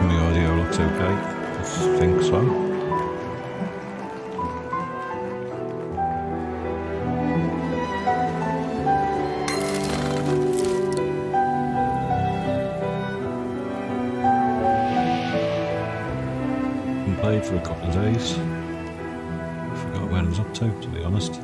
The audio looks okay. I think so. Been played for a couple of days. Forgot where I was up to be honest.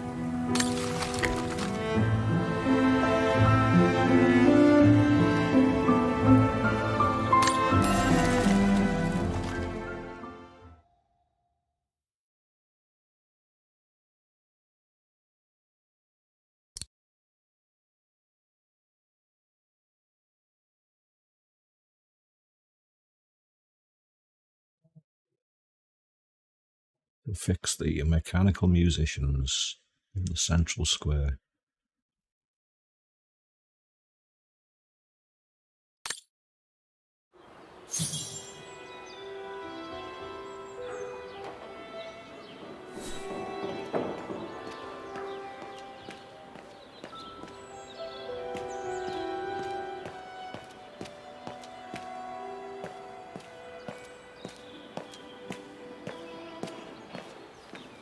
To fix the mechanical musicians in the central square.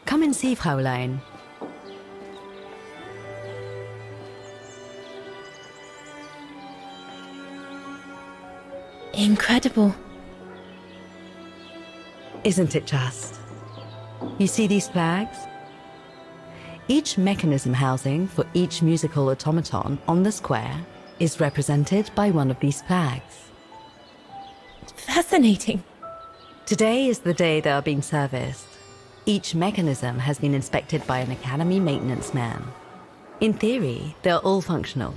Come and see, Fräulein. Incredible. Isn't it just? You see these flags? Each mechanism housing for each musical automaton on the square is represented by one of these flags. Fascinating. Today is the day they are being serviced. Each mechanism has been inspected by an Academy maintenance man. In theory, they're all functional.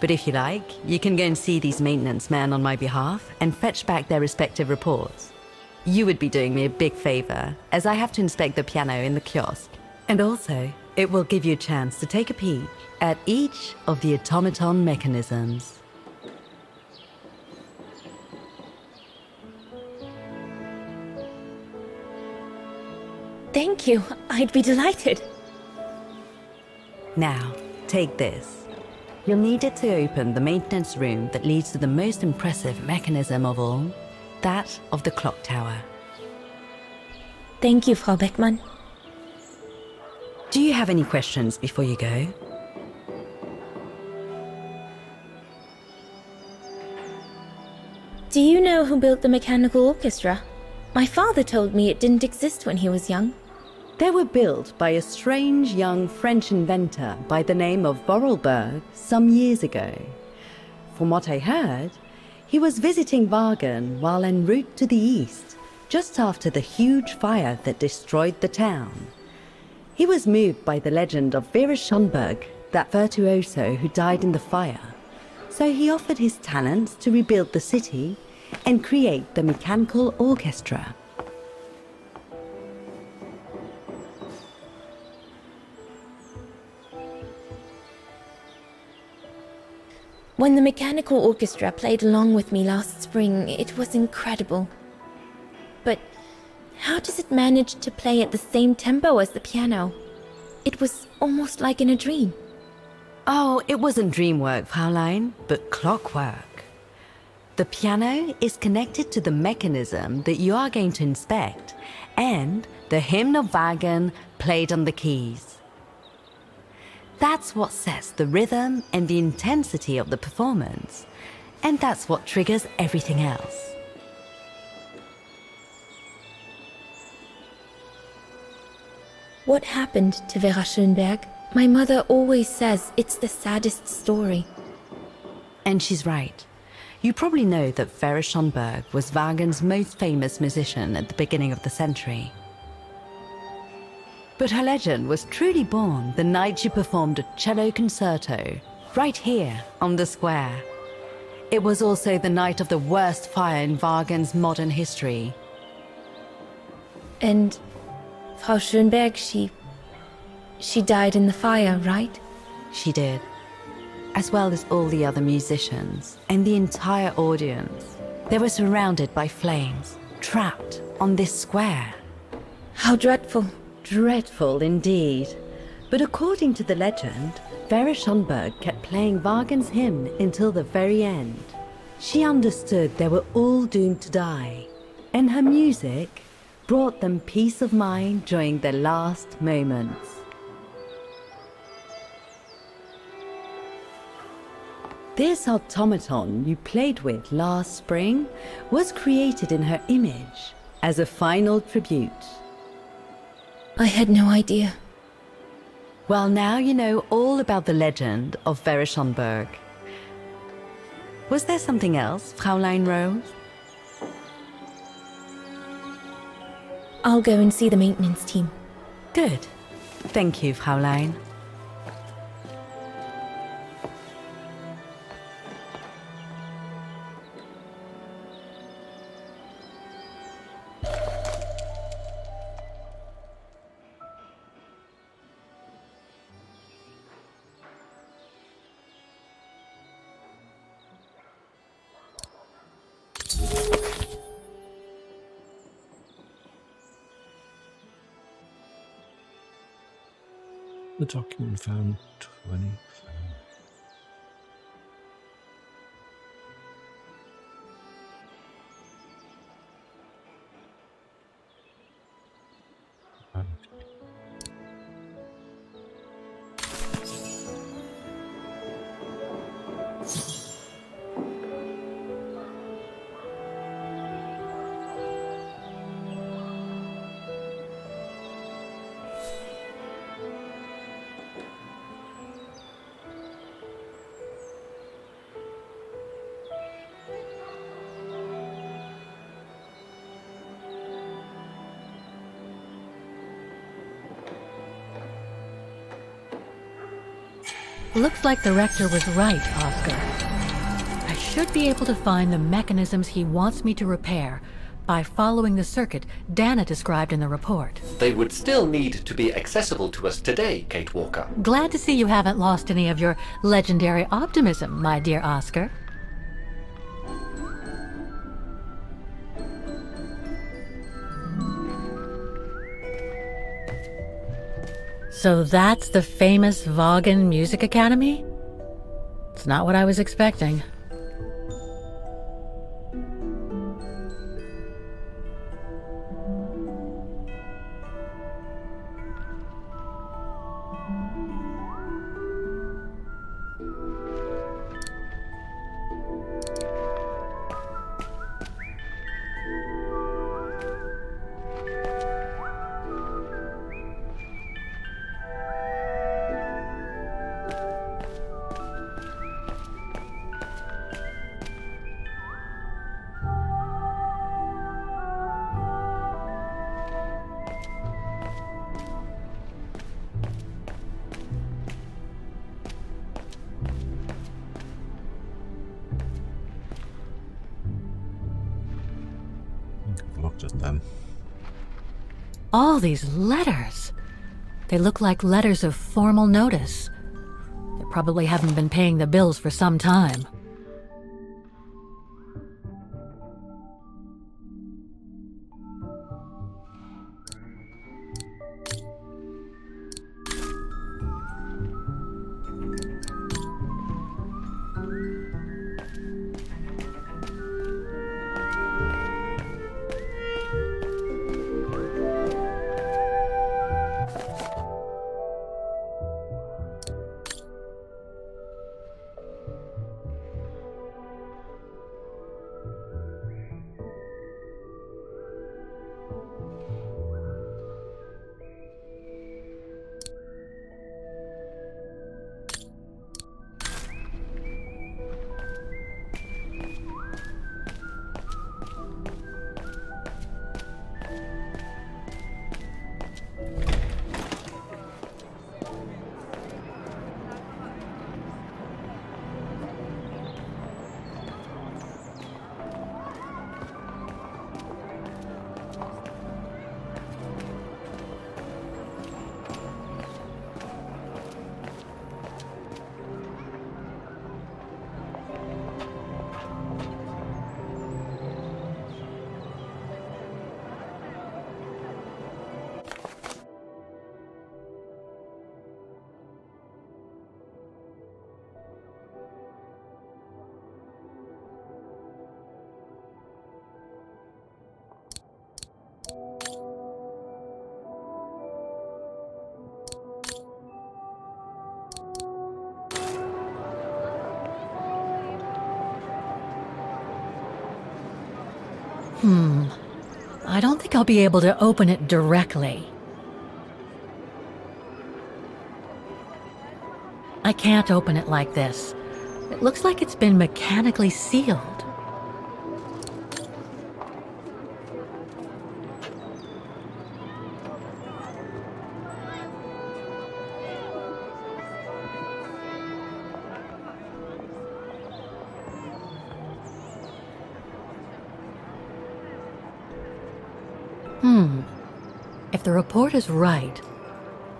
But if you like, you can go and see these maintenance men on my behalf and fetch back their respective reports. You would be doing me a big favor, as I have to inspect the piano in the kiosk. And also, it will give you a chance to take a peek at each of the automaton mechanisms. Thank you. I'd be delighted. Now, take this. You'll need it to open the maintenance room that leads to the most impressive mechanism of all, that of the clock tower. Thank you, Frau Beckmann. Do you have any questions before you go? Do you know who built the mechanical orchestra? My father told me it didn't exist when he was young. They were built by a strange young French inventor by the name of Vorarlberg some years ago. From what I heard, he was visiting Wagen while en route to the east, just after the huge fire that destroyed the town. He was moved by the legend of Vera Schönberg, that virtuoso who died in the fire. So he offered his talents to rebuild the city and create the mechanical orchestra. When the mechanical orchestra played along with me last spring, it was incredible. But how does it manage to play at the same tempo as the piano? It was almost like in a dream. Oh, it wasn't dream work, Fräulein, but clockwork. The piano is connected to the mechanism that you are going to inspect, and the hymn of Wagen played on the keys. That's what sets the rhythm and the intensity of the performance, and that's what triggers everything else. What happened to Vera Schönberg? My mother always says it's the saddest story. And she's right. You probably know that Vera Schönberg was Wagen's most famous musician at the beginning of the century. But her legend was truly born the night she performed a cello concerto, right here on the square. It was also the night of the worst fire in Wagen's modern history. And Frau Schönberg, she died in the fire, right? She did, as well as all the other musicians and the entire audience. They were surrounded by flames, trapped on this square. How dreadful. Dreadful indeed. But according to the legend, Vera Schönberg kept playing Wagen's hymn until the very end. She understood they were all doomed to die, and her music brought them peace of mind during their last moments. This automaton you played with last spring was created in her image as a final tribute. I had no idea. Well, now you know all about the legend of Veruschenberg. Was there something else, Fraulein Rose? I'll go and see the maintenance team. Good. Thank you, Fraulein. The document found 20. Looks like the rector was right, Oscar. I should be able to find the mechanisms he wants me to repair by following the circuit Dana described in the report. They would still need to be accessible to us today, Kate Walker. Glad to see you haven't lost any of your legendary optimism, my dear Oscar. So that's the famous Vaughan Music Academy? It's not what I was expecting. I've looked at them. All these letters. They look like letters of formal notice. They probably haven't been paying the bills for some time. I don't think I'll be able to open it directly. I can't open it like this. It looks like it's been mechanically sealed. If the report is right,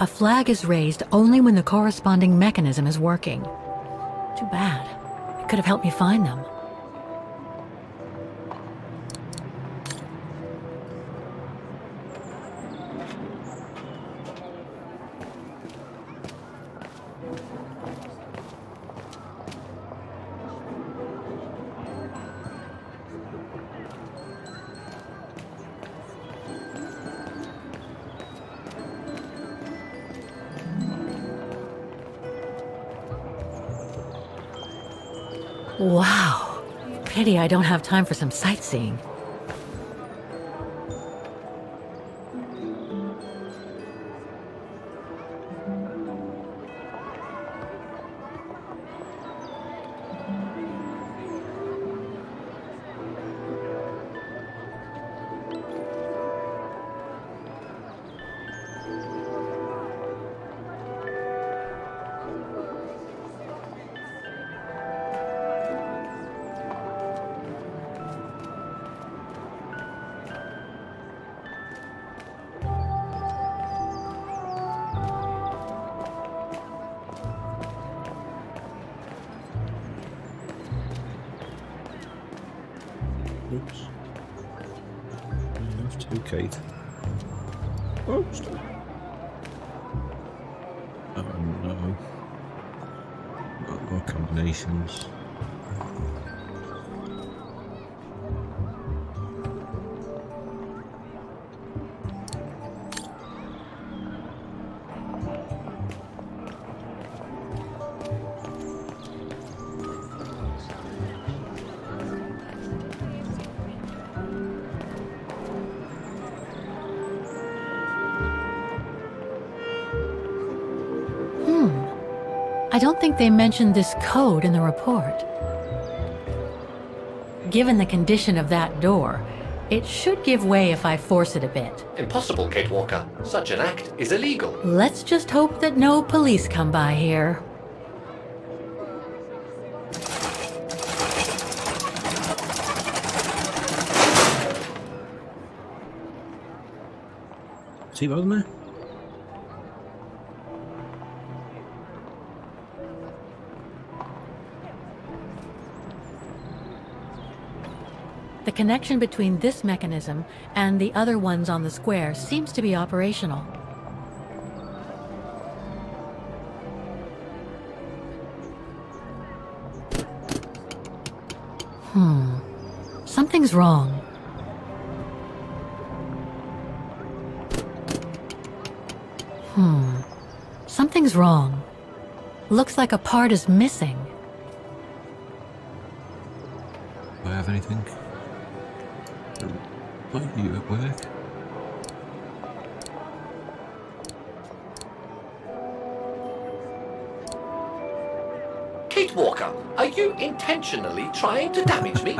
a flag is raised only when the corresponding mechanism is working. Too bad. It could have helped me find them. Wow. Pity I don't have time for some sightseeing. Oops. You have to, Kate. Oh, stop. Oh no. Not more combinations. I don't think they mentioned this code in the report. Given the condition of that door, it should give way if I force it a bit. Impossible, Kate Walker. Such an act is illegal. Let's just hope that no police come by here. See what there? The connection between this mechanism and the other ones on the square seems to be operational. Something's wrong. Something's wrong. Looks like a part is missing. Do I have anything? Are you at work? Kate Walker, are you intentionally trying to damage me?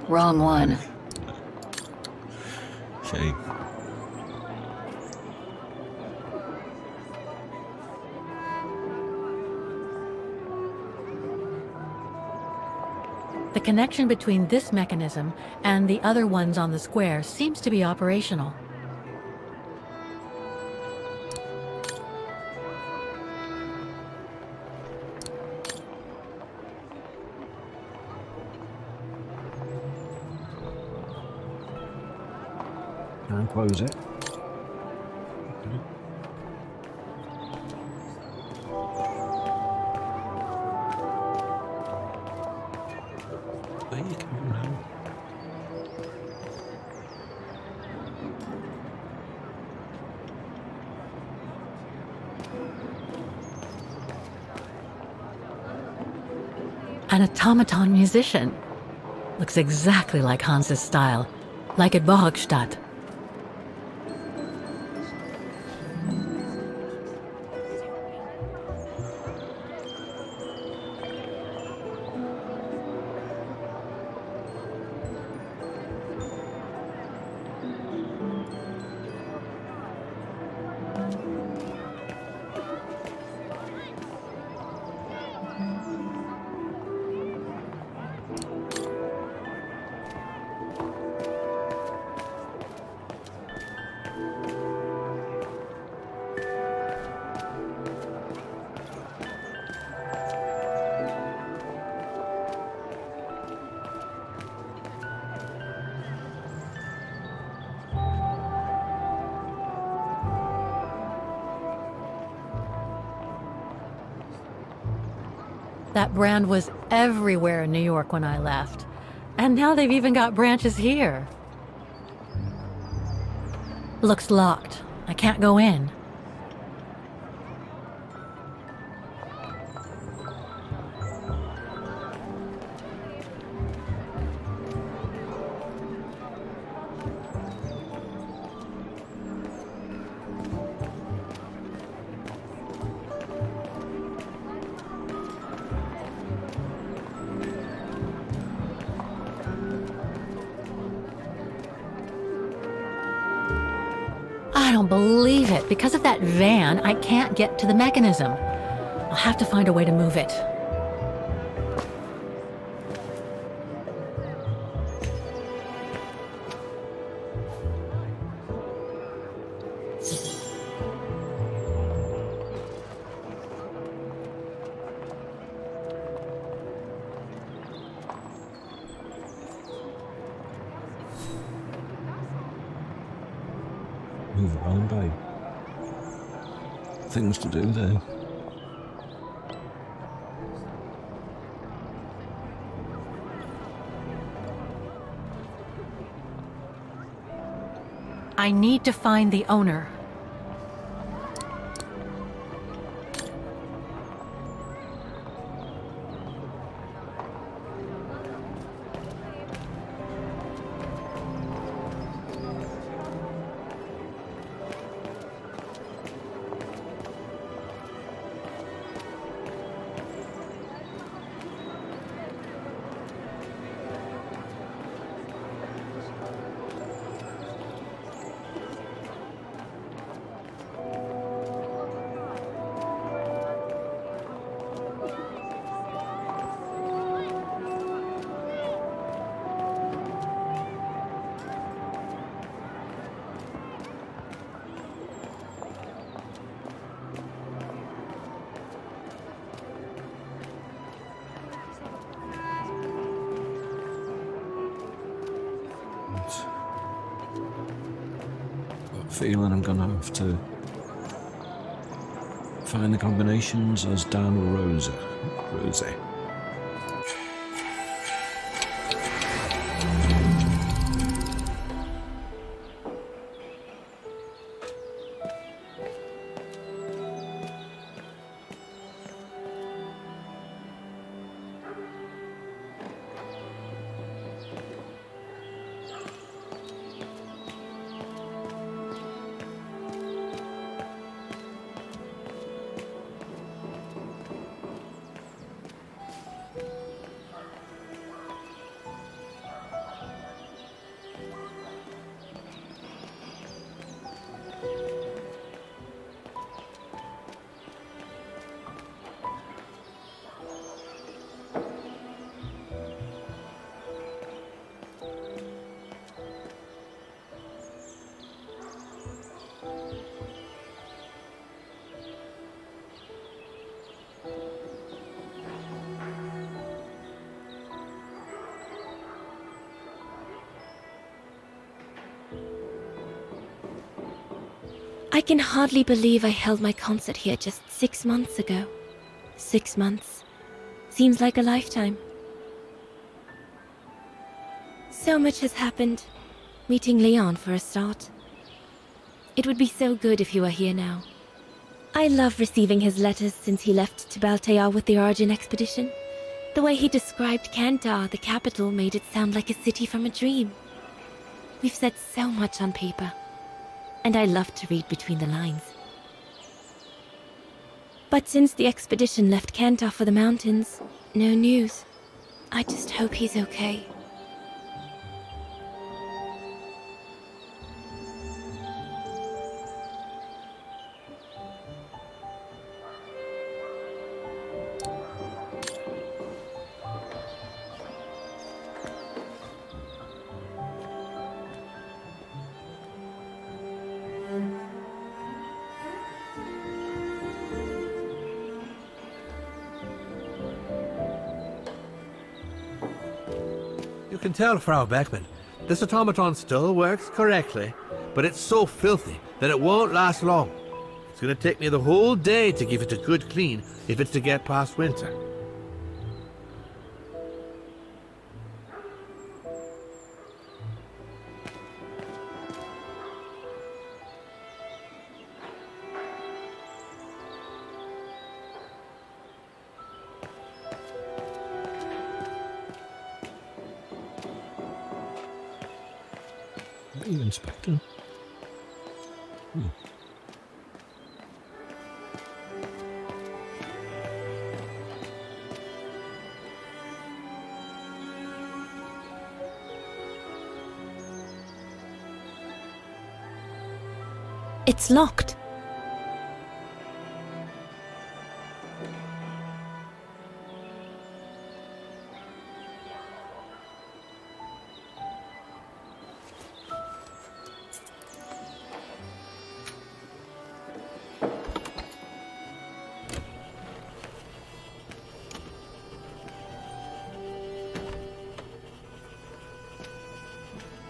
Wrong one. Shame. The connection between this mechanism and the other ones on the square seems to be operational. And close it. There you go now. An automaton musician. Looks exactly like Hans's style, like at Borgstadt. That brand was everywhere in New York when I left. And now they've even got branches here. Looks locked. I can't go in. I don't believe it. Because of that van, I can't get to the mechanism. I'll have to find a way to move it. Move around, babe. Things to do there. I need to find the owner. Feeling I'm gonna have to find the combinations as Dan or Rosie. I can hardly believe I held my concert here just 6 months ago. 6 months. Seems like a lifetime. So much has happened. Meeting Leon for a start. It would be so good if he were here now. I love receiving his letters since he left to Baltea with the Origin expedition. The way he described Kantar, the capital, made it sound like a city from a dream. We've said so much on paper, and I love to read between the lines. But since the expedition left Kantar for the mountains, no news. I just hope he's okay. You can tell, Frau Beckman, this automaton still works correctly, but it's so filthy that it won't last long. It's going to take me the whole day to give it a good clean if it's to get past winter. What are you inspecting? It's locked.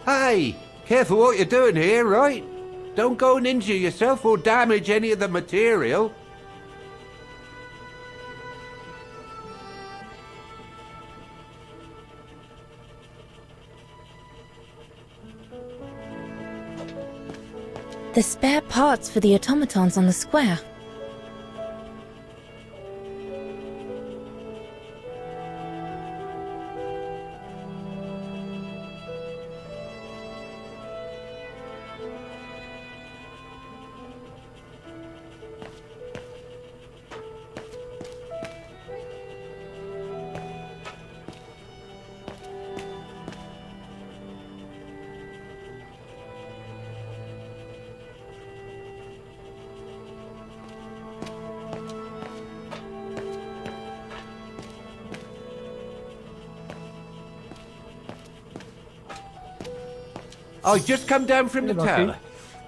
Hey, careful what you're doing here, right? Don't go and injure yourself or damage any of the material. The spare parts for the automatons on the square. I just come down from the tower.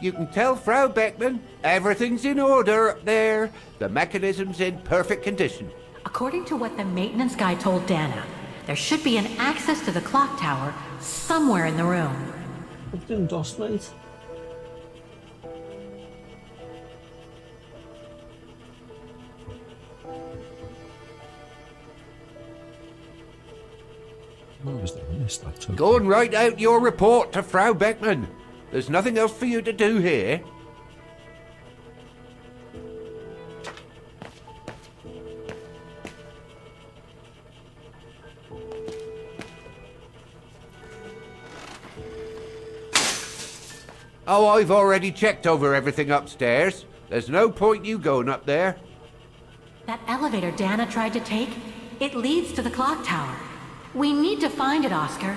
You can tell Frau Beckman everything's in order up there. The mechanism's in perfect condition. According to what the maintenance guy told Dana, there should be an access to the clock tower somewhere in the room. What didn't dust, mate? What was the mist that took? Go and write out your report to Frau Beckman. There's nothing else for you to do here. Oh, I've already checked over everything upstairs. There's no point you going up there. That elevator Dana tried to take, it leads to the clock tower. We need to find it, Oscar.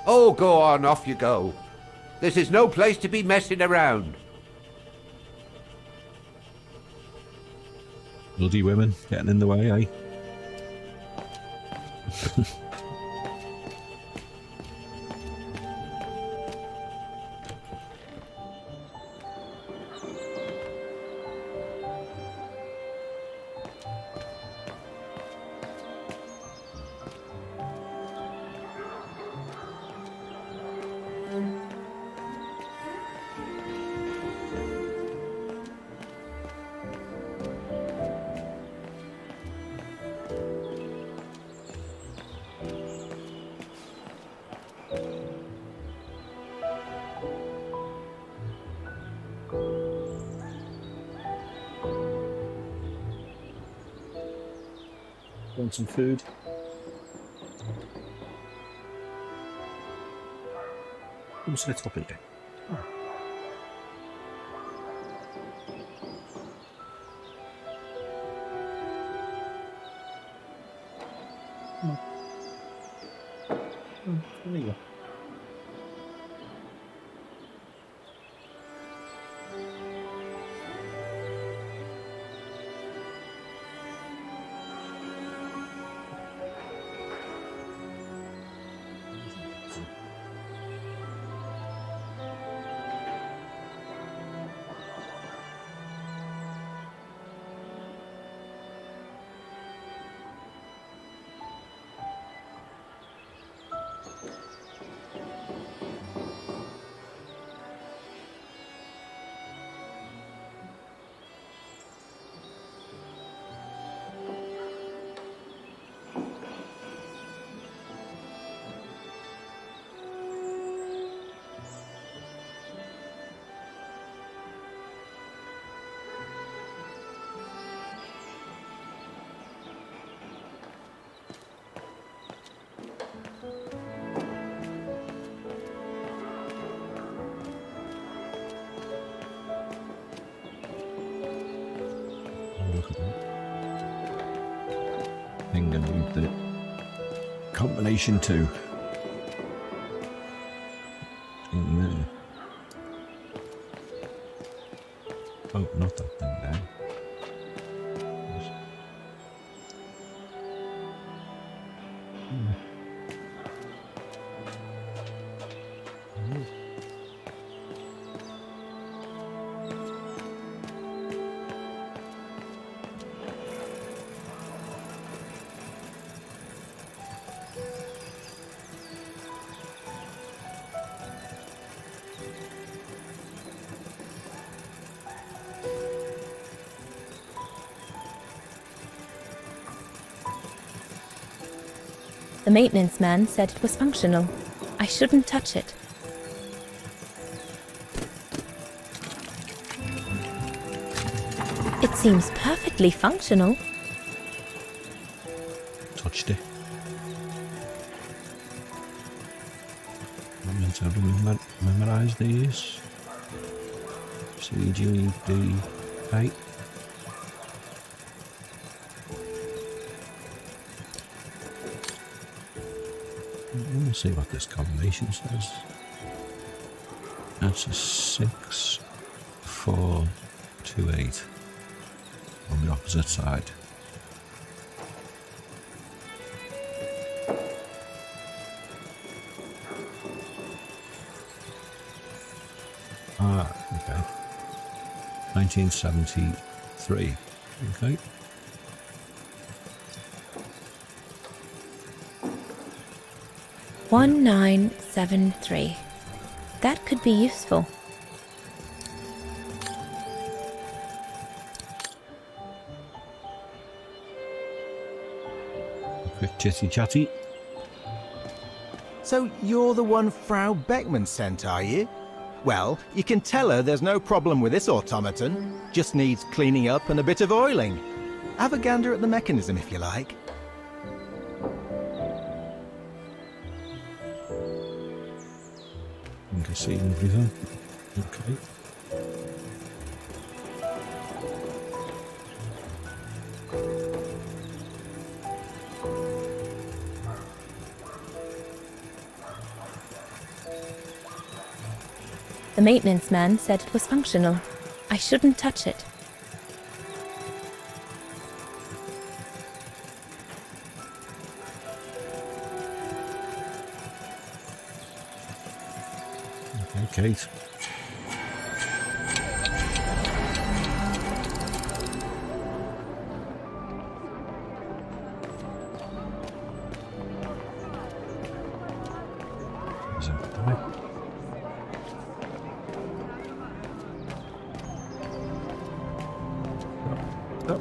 Oh, go on, off you go. This is no place to be messing around. Bloody women getting in the way, eh? Want some food? Who's lit up in here? There you go. Look at that. I think I need the combination 2 in there. Oh, not that thing there. The maintenance man said it was functional. I shouldn't touch it. It seems perfectly functional. Touched it. I'm meant to memorize these. CGD8. Let's see what this combination says. That's a 6, 4, 2, 8 on the opposite side. Ah, okay. 1973. Okay. One 1973. That could be useful. Quick chitty chatty. So you're the one Frau Beckman sent, are you? Well, you can tell her there's no problem with this automaton. Just needs cleaning up and a bit of oiling. Have a gander at the mechanism if you like. You can see everything. Okay. The maintenance man said it was functional. I shouldn't touch it. Okay, Kate. Is it right? Oh.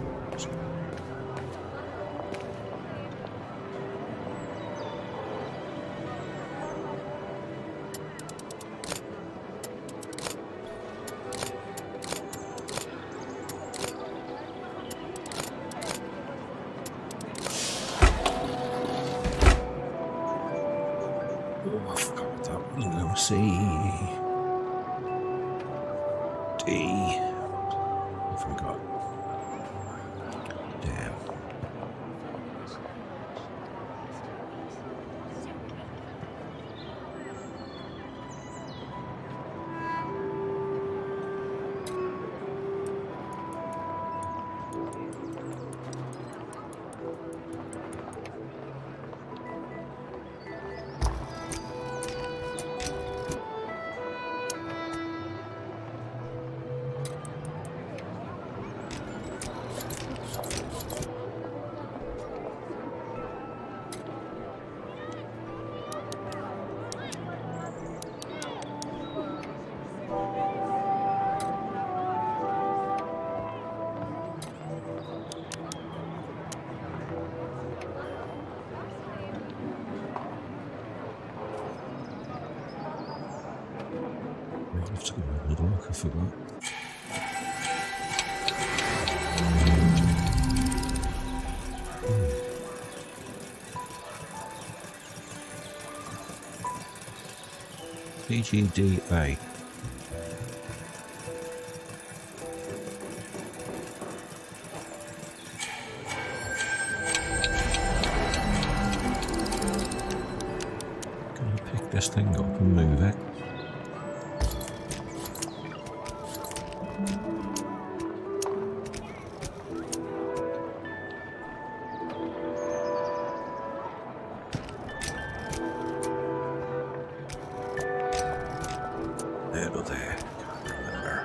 book, I forgot. PGDA. Gonna pick this thing up and move it. There or there, can't remember.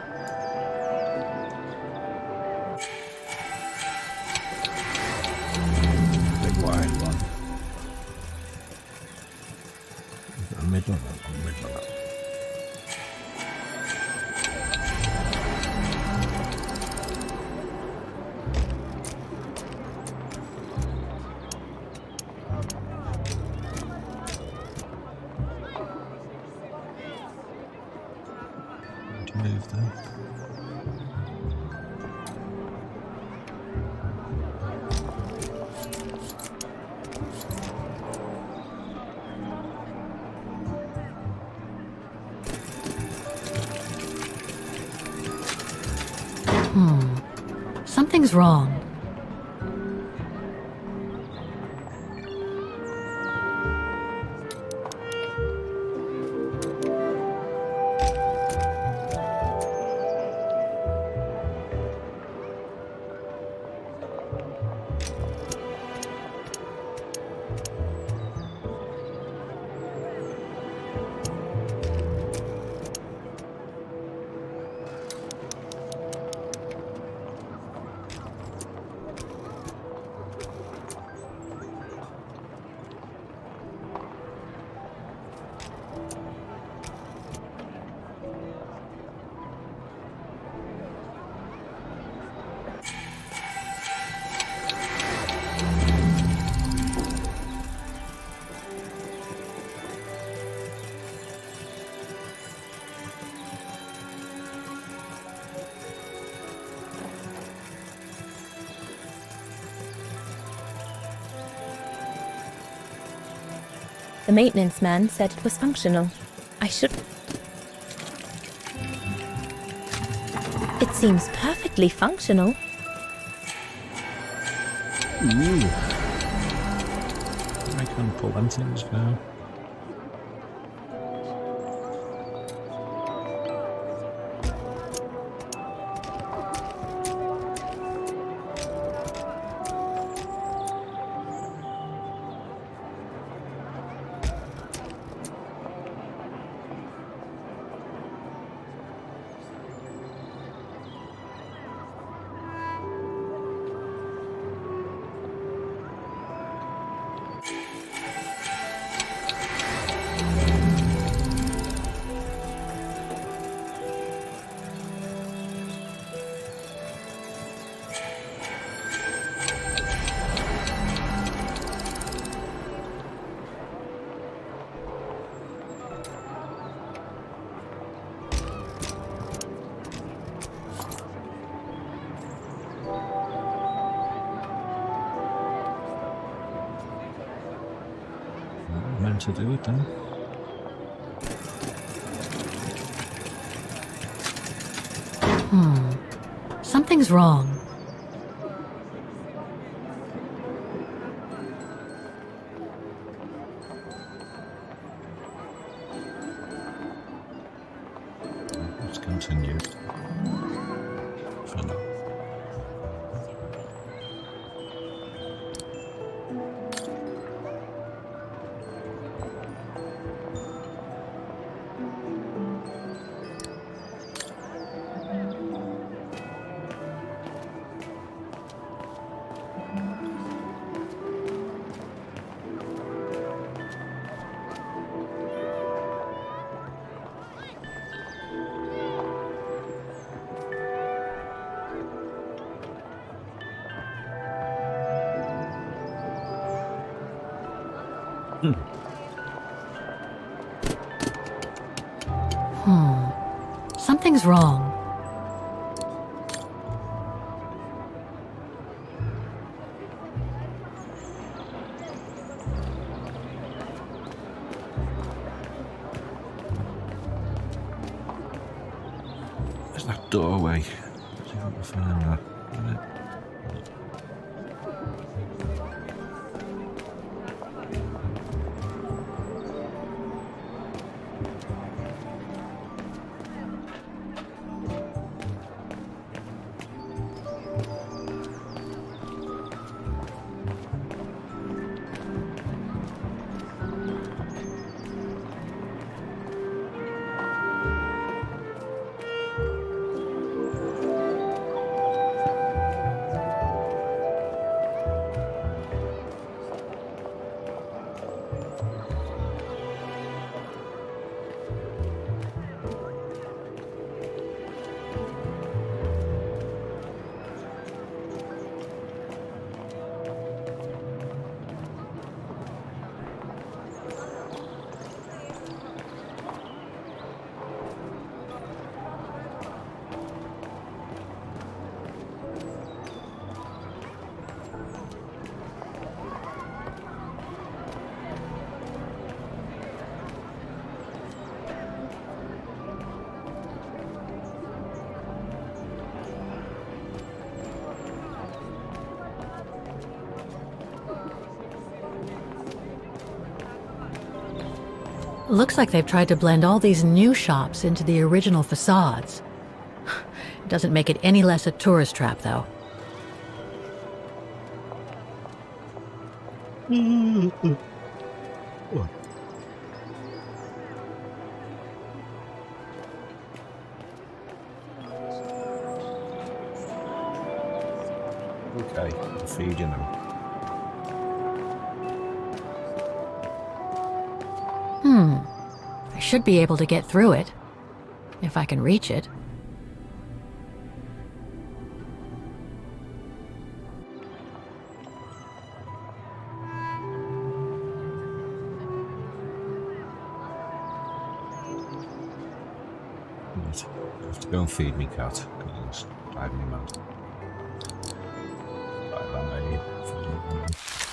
Big wide one. A middle one, middle one. To move that. Something's wrong. The maintenance man said it was functional. I should... It seems perfectly functional. Ooh. I can pull them things now. Meant to do it then. Something's wrong. Let's continue. For now. Something's wrong. There's that doorway. See if I can find that. Looks like they've tried to blend all these new shops into the original facades. It doesn't make it any less a tourist trap, though. Okay, I'll feed you now. I should be able to get through it, if I can reach it. Right. I have to go and feed me cat, because it's driving me mad. Right, that may feed me.